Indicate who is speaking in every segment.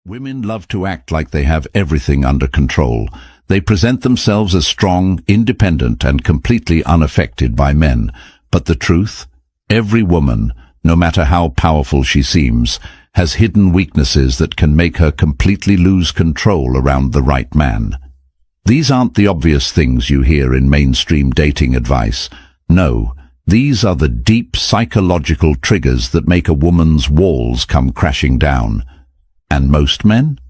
Speaker 1: Women love to act like they have everything under control. They present themselves as strong, independent, and completely unaffected by men. But the truth? Every woman, no matter how powerful she seems, has hidden weaknesses that can make her completely lose control around the right man. These aren't the obvious things you hear in mainstream dating advice. No, these are the deep psychological triggers that make a woman's walls come crashing down. And most men?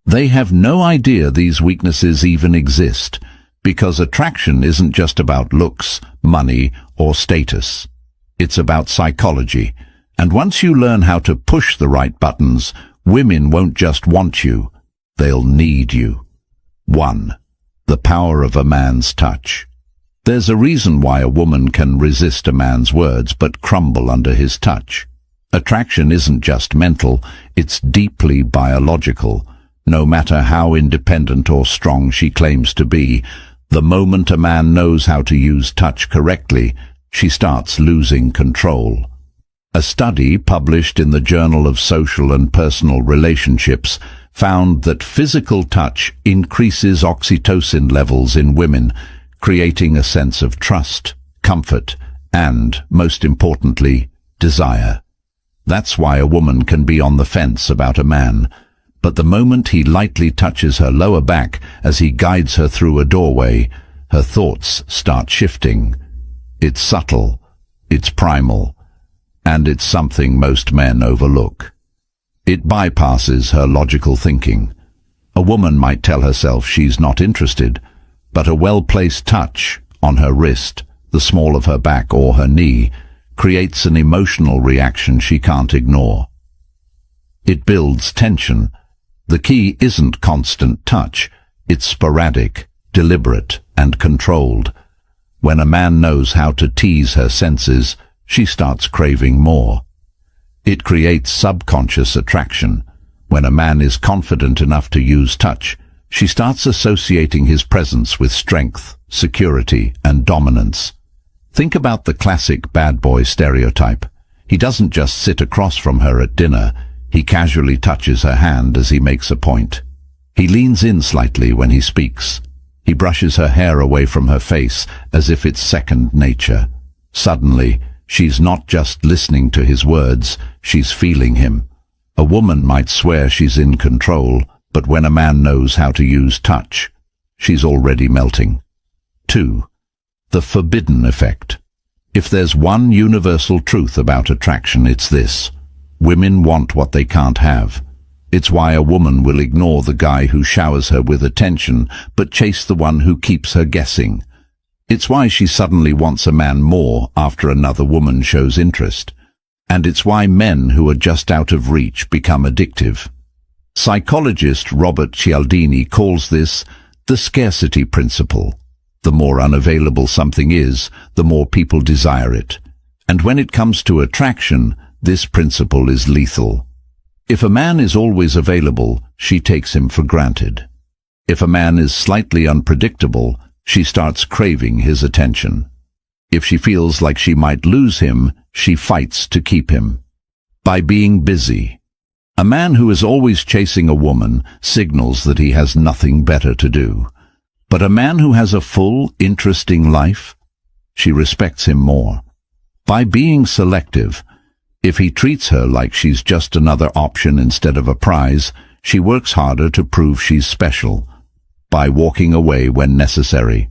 Speaker 1: They have no idea these weaknesses even exist, because attraction isn't just about looks, money, or status. It's about psychology, and once you learn how to push the right buttons, women won't just want you, they'll need you. 1. The power of a man's touch. There's a reason why a woman can resist a man's words but crumble under his touch. Attraction isn't just mental, it's deeply biological. No matter how independent or strong she claims to be, the moment a man knows how to use touch correctly, she starts losing control. A study published in the Journal of Social and Personal Relationships found that physical touch increases oxytocin levels in women, creating a sense of trust, comfort, and, most importantly, desire. That's why a woman can be on the fence about a man, but the moment he lightly touches her lower back as he guides her through a doorway, her thoughts start shifting. It's subtle, it's primal, and it's something most men overlook. It bypasses her logical thinking. A woman might tell herself she's not interested, but a well-placed touch on her wrist, the small of her back or her knee, creates an emotional reaction she can't ignore. It builds tension. The key isn't constant touch, it's sporadic, deliberate, and controlled. When a man knows how to tease her senses, she starts craving more. It creates subconscious attraction. When a man is confident enough to use touch, she starts associating his presence with strength, security, and dominance. Think about the classic bad boy stereotype. He doesn't just sit across from her at dinner, he casually touches her hand as he makes a point. He leans in slightly when he speaks. He brushes her hair away from her face as if it's second nature. Suddenly, she's not just listening to his words, she's feeling him. A woman might swear she's in control, but when a man knows how to use touch, she's already melting. 2. The forbidden effect. If there's one universal truth about attraction, it's this. Women want what they can't have. It's why a woman will ignore the guy who showers her with attention, but chase the one who keeps her guessing. It's why she suddenly wants a man more after another woman shows interest. And it's why men who are just out of reach become addictive. Psychologist Robert Cialdini calls this the scarcity principle. The more unavailable something is, the more people desire it. And when it comes to attraction, this principle is lethal. If a man is always available, she takes him for granted. If a man is slightly unpredictable, she starts craving his attention. If she feels like she might lose him, she fights to keep him. By being busy. A man who is always chasing a woman signals that he has nothing better to do. But a man who has a full, interesting life, she respects him more. By being selective. If he treats her like she's just another option instead of a prize, she works harder to prove she's special. By walking away when necessary.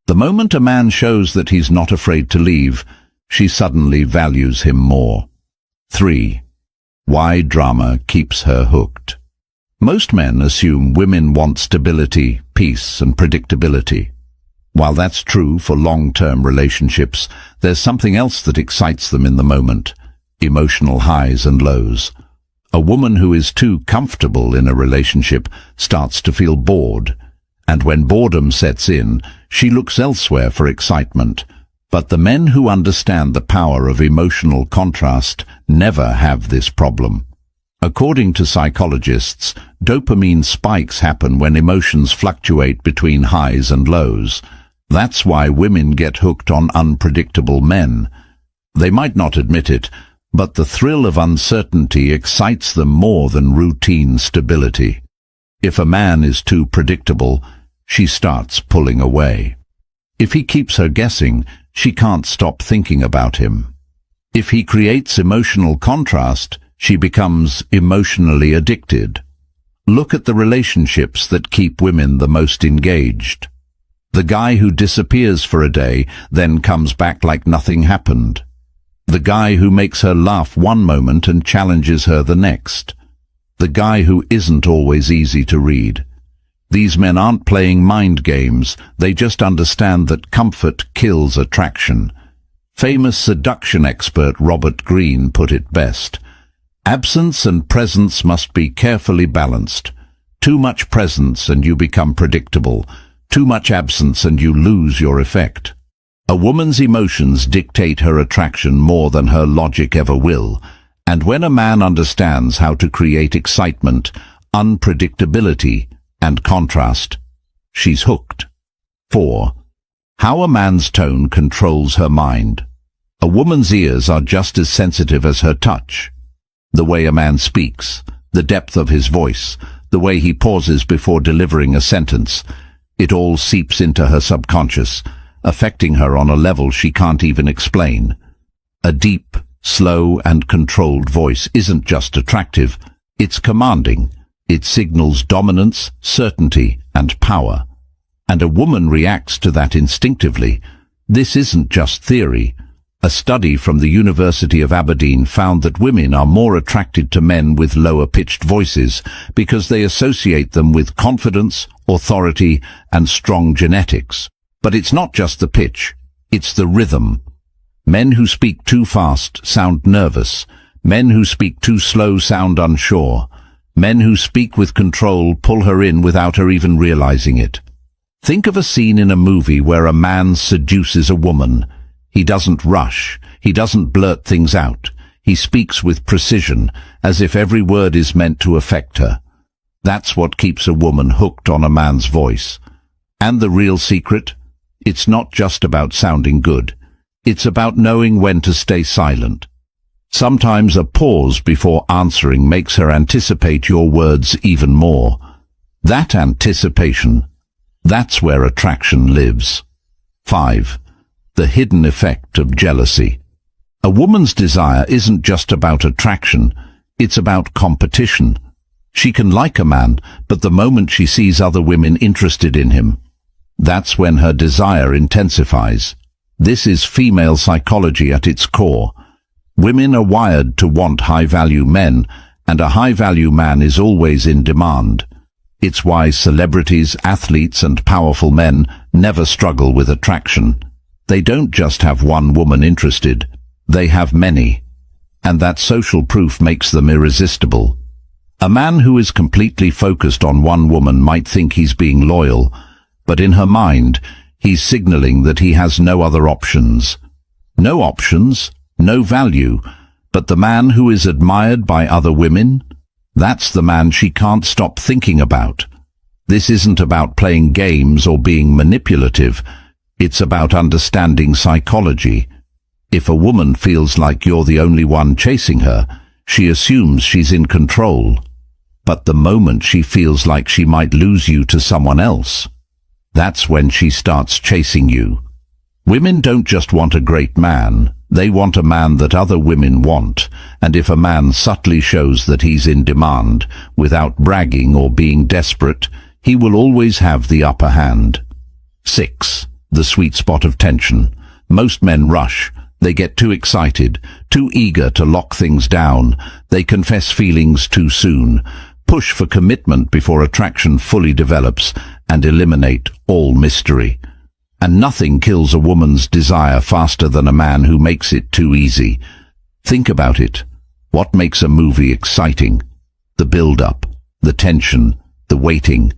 Speaker 1: The moment a man shows that he's not afraid to leave, she suddenly values him more. 3. Why drama keeps her hooked. Most men assume women want stability, peace, and predictability. While that's true for long-term relationships, there's something else that excites them in the moment. Emotional highs and lows. A woman who is too comfortable in a relationship starts to feel bored, and when boredom sets in, she looks elsewhere for excitement. But the men who understand the power of emotional contrast never have this problem. According to psychologists, dopamine spikes happen when emotions fluctuate between highs and lows. That's why women get hooked on unpredictable men. They might not admit it, but the thrill of uncertainty excites them more than routine stability. If a man is too predictable, she starts pulling away. If he keeps her guessing, she can't stop thinking about him. If he creates emotional contrast, she becomes emotionally addicted. Look at the relationships that keep women the most engaged. The guy who disappears for a day, then comes back like nothing happened. The guy who makes her laugh one moment and challenges her the next. The guy who isn't always easy to read. These men aren't playing mind games, they just understand that comfort kills attraction. Famous seduction expert Robert Greene put it best. Absence and presence must be carefully balanced. Too much presence and you become predictable. Too much absence and you lose your effect. A woman's emotions dictate her attraction more than her logic ever will, and when a man understands how to create excitement, unpredictability, and contrast, she's hooked. 4. How a man's tone controls her mind. A woman's ears are just as sensitive as her touch. The way a man speaks, the depth of his voice, the way he pauses before delivering a sentence, it all seeps into her subconscious, affecting her on a level she can't even explain. A deep, slow, and controlled voice isn't just attractive, it's commanding. It signals dominance, certainty, and power. And a woman reacts to that instinctively. This isn't just theory. A study from the University of Aberdeen found that women are more attracted to men with lower-pitched voices because they associate them with confidence, authority, and strong genetics. But it's not just the pitch, it's the rhythm. Men who speak too fast sound nervous. Men who speak too slow sound unsure. Men who speak with control pull her in without her even realizing it. Think of a scene in a movie where a man seduces a woman. He doesn't rush. He doesn't blurt things out. He speaks with precision, as if every word is meant to affect her. That's what keeps a woman hooked on a man's voice. And the real secret? It's not just about sounding good. It's about knowing when to stay silent. Sometimes a pause before answering makes her anticipate your words even more. That anticipation, that's where attraction lives. 5. The hidden effect of jealousy. A woman's desire isn't just about attraction, it's about competition. She can like a man, but the moment she sees other women interested in him, that's when her desire intensifies. This is female psychology at its core. Women are wired to want high-value men, and a high-value man is always in demand. It's why celebrities, athletes, and powerful men never struggle with attraction. They don't just have one woman interested, they have many. And that social proof makes them irresistible. A man who is completely focused on one woman might think he's being loyal, but in her mind, he's signaling that he has no other options. No options, no value, but the man who is admired by other women, that's the man she can't stop thinking about. This isn't about playing games or being manipulative, it's about understanding psychology. If a woman feels like you're the only one chasing her, she assumes she's in control. But the moment she feels like she might lose you to someone else, that's when she starts chasing you. Women don't just want a great man, they want a man that other women want, and if a man subtly shows that he's in demand, without bragging or being desperate, he will always have the upper hand. 6. The sweet spot of tension. Most men rush. They get too excited, too eager to lock things down. They confess feelings too soon, push for commitment before attraction fully develops, and eliminate all mystery. And nothing kills a woman's desire faster than a man who makes it too easy. Think about it. What makes a movie exciting? The build-up, the tension, the waiting.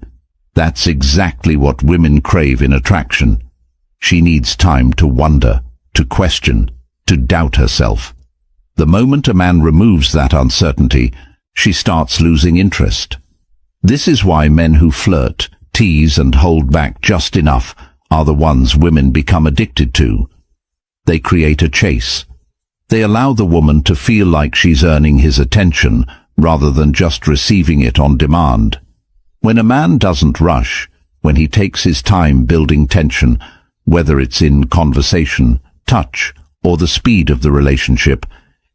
Speaker 1: That's exactly what women crave in attraction. She needs time to wonder, to question, to doubt herself. The moment a man removes that uncertainty, she starts losing interest. This is why men who flirt, tease, and hold back just enough are the ones women become addicted to. They create a chase. They allow the woman to feel like she's earning his attention rather than just receiving it on demand. When a man doesn't rush, when he takes his time building tension, whether it's in conversation, touch, or the speed of the relationship,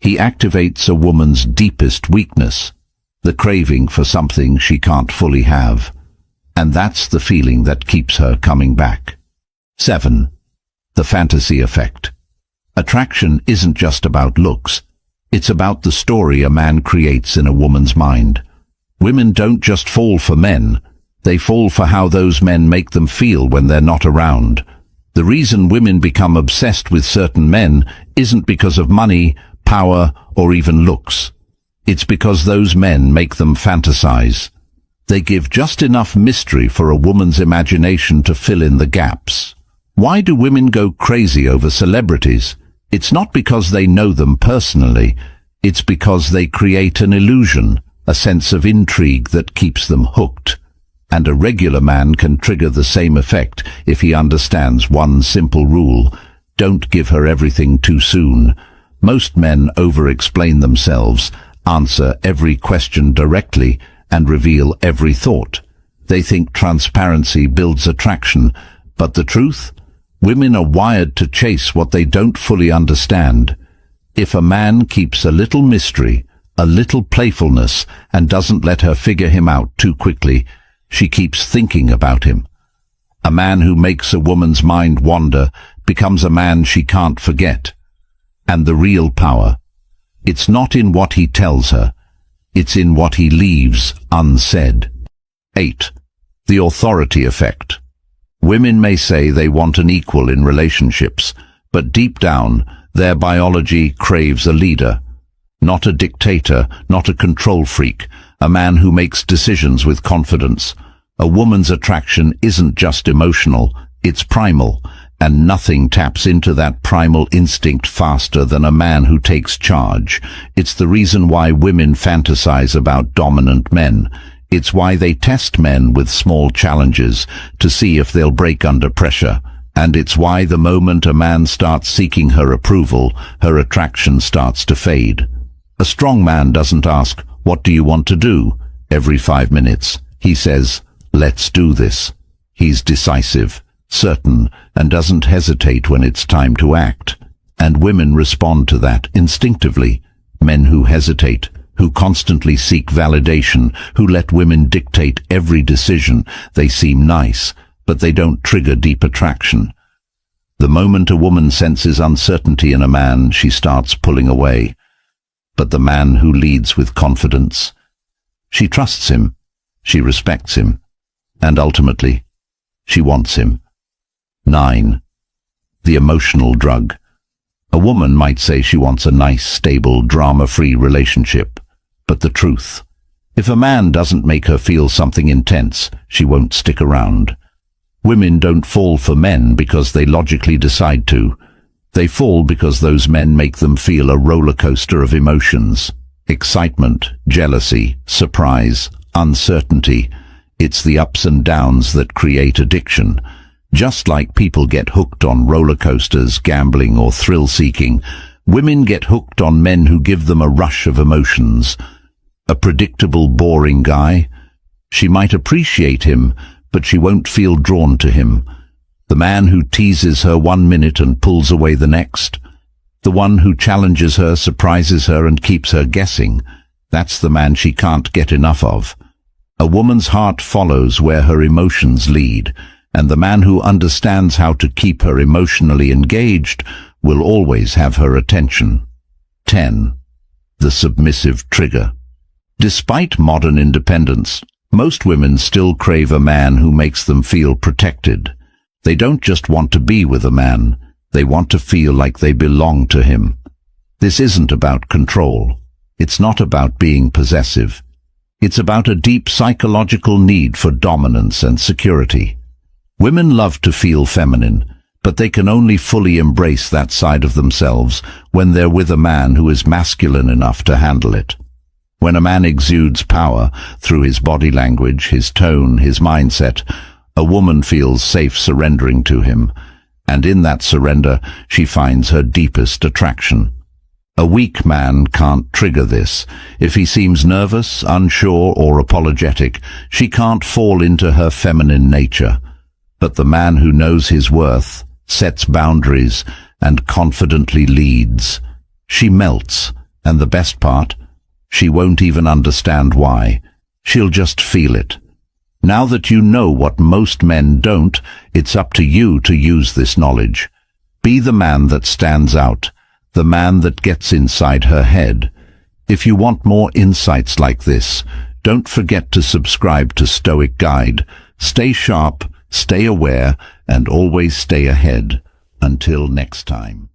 Speaker 1: he activates a woman's deepest weakness, the craving for something she can't fully have. And that's the feeling that keeps her coming back. 7. The fantasy effect. Attraction isn't just about looks. It's about the story a man creates in a woman's mind. Women don't just fall for men. They fall for how those men make them feel when they're not around. The reason women become obsessed with certain men isn't because of money, power, or even looks. It's because those men make them fantasize. They give just enough mystery for a woman's imagination to fill in the gaps. Why do women go crazy over celebrities? It's not because they know them personally. It's because they create an illusion, a sense of intrigue that keeps them hooked. And a regular man can trigger the same effect if he understands one simple rule: don't give her everything too soon. Most men over-explain themselves, answer every question directly, and reveal every thought. They think transparency builds attraction, but the truth? Women are wired to chase what they don't fully understand. If a man keeps a little mystery, a little playfulness, and doesn't let her figure him out too quickly, she keeps thinking about him. A man who makes a woman's mind wander becomes a man she can't forget. And the real power, it's not in what he tells her, it's in what he leaves unsaid. 8. The authority effect. Women may say they want an equal in relationships, but deep down, their biology craves a leader. Not a dictator, not a control freak, a man who makes decisions with confidence. A woman's attraction isn't just emotional, it's primal, and nothing taps into that primal instinct faster than a man who takes charge. It's the reason why women fantasize about dominant men. It's why they test men with small challenges to see if they'll break under pressure. And it's why the moment a man starts seeking her approval, her attraction starts to fade. A strong man doesn't ask, "What do you want to do?" every 5 minutes. He says, "Let's do this." He's decisive, certain, and doesn't hesitate when it's time to act. And women respond to that instinctively. Men who hesitate, who constantly seek validation, who let women dictate every decision, they seem nice, but they don't trigger deep attraction. The moment a woman senses uncertainty in a man, she starts pulling away. But the man who leads with confidence, she trusts him, she respects him, and ultimately, she wants him. 9. The emotional drug. A woman might say she wants a nice, stable, drama-free relationship. But the truth, if a man doesn't make her feel something intense, she won't stick around. Women don't fall for men because they logically decide to. They fall because those men make them feel a roller coaster of emotions. Excitement, jealousy, surprise, uncertainty. It's the ups and downs that create addiction. Just like people get hooked on roller coasters, gambling, or thrill-seeking, women get hooked on men who give them a rush of emotions. A predictable, boring guy? She might appreciate him, but she won't feel drawn to him. The man who teases her 1 minute and pulls away the next. The one who challenges her, surprises her, and keeps her guessing. That's the man she can't get enough of. A woman's heart follows where her emotions lead, and the man who understands how to keep her emotionally engaged will always have her attention. 10. The submissive trigger. Despite modern independence, most women still crave a man who makes them feel protected. They don't just want to be with a man, they want to feel like they belong to him. This isn't about control. It's not about being possessive. It's about a deep psychological need for dominance and security. Women love to feel feminine, but they can only fully embrace that side of themselves when they're with a man who is masculine enough to handle it. When a man exudes power through his body language, his tone, his mindset, a woman feels safe surrendering to him, and in that surrender she finds her deepest attraction. A weak man can't trigger this. If he seems nervous, unsure, or apologetic, she can't fall into her feminine nature. But the man who knows his worth, sets boundaries, and confidently leads, she melts, and the best part, she won't even understand why. She'll just feel it. Now that you know what most men don't, it's up to you to use this knowledge. Be the man that stands out, the man that gets inside her head. If you want more insights like this, don't forget to subscribe to Stoic Guide. Stay sharp, stay aware, and always stay ahead. Until next time.